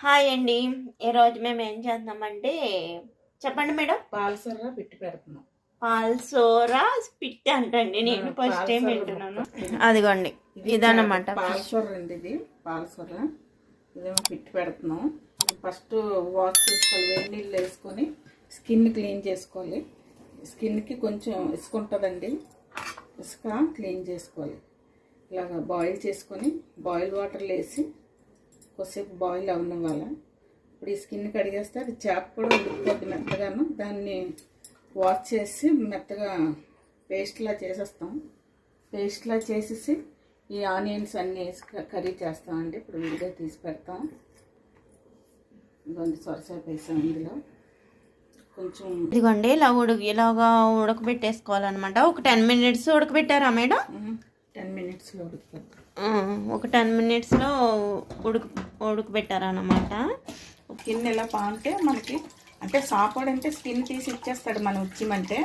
Hi అండి. ఈరోజు మేము ఏం చేద్దామంటే చెప్పండి మేడం. పాలసొర పెట్టి పెడుతున్నాం. పాల్సోర పిట్టి అంటండి, నేను ఫస్ట్ టైం వింటున్నాను. అదిగోండి ఇదన్నమాట పాలసొర అండి. ఇది పాలసొర, ఇదేమో పిట్టి పెడుతున్నాం. ఫస్ట్ వాష్ చేసుకోవాలి, వేడి నీళ్ళు వేసుకొని స్కిన్ క్లీన్ చేసుకోవాలి. స్కిన్కి కొంచెం ఇసుక ఉంటుందండి, ఇసుక క్లీన్ చేసుకోవాలి. ఇలాగ బాయిల్ చేసుకొని బాయిల్ వాటర్లో వేసి కొద్దిసేపు బాయిల్ అవ్వనివ్వాలి. ఇప్పుడు ఈ స్కిన్ కడిగేస్తే అది చేప కూడా ఉడికిపోద్ది మెత్తగాను. దాన్ని వాష్ చేసి మెత్తగా పేస్ట్లా చేసేస్తాం. పేస్ట్లా చేసేసి ఈ ఆనియన్స్ అన్నీ వేసి కర్రీ చేస్తామండి. ఇప్పుడు విడిగా తీసి పెడతాం. ఇదిగోండి సొరసేపు వేసాం ఇందులో కొంచెం. ఇదిగోండి ఇలాగా ఉడకబెట్టేసుకోవాలన్నమాట. ఒక 10 minutes ఉడకబెట్టారా మేడం? 10 minutesలో ఉడికిపోద్ది. ఒక 10 minutesలో ఉడకబెట్టారన్నమాట. స్కిన్ ఎలా బాగుంటే మనకి అంటే సాపాడు అంటే స్కిన్ తీసి ఇచ్చేస్తాడు మనం ఇచ్చిమంటే.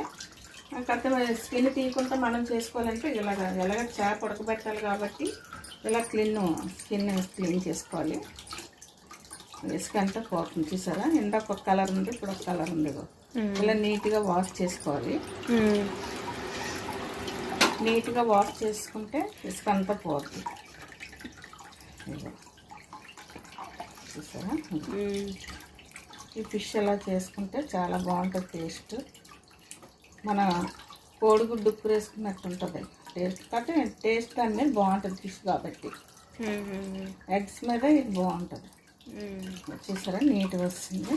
కాకపోతే స్కిన్ తీయకుండా మనం చేసుకోవాలంటే ఎలాగ చేప ఉడకబెట్టాలి కాబట్టి ఇలా స్కిన్ క్లీన్ చేసుకోవాలి. ఇసుక అంతా పోతుంది చూసారా. ఇందాక ఒక కలర్ ఉంది, ఇప్పుడు ఒక కలర్ ఉంది. ఇలా నీట్గా వాష్ చేసుకోవాలి. నీట్గా వాష్ చేసుకుంటే ఇసుక అంతా పోతుంది చూసారా. ఈ ఫిష్ ఎలా చేసుకుంటే చాలా బాగుంటుంది టేస్ట్. మన కోడిగుడ్డు ఉప్పు వేసుకున్నట్టు ఉంటుంది టేస్ట్. కాబట్టి టేస్ట్ అనేది బాగుంటుంది ఫిష్ కాబట్టి. ఎగ్స్ మీద ఇది బాగుంటుంది. చూసారా నీట్గా వస్తుంది.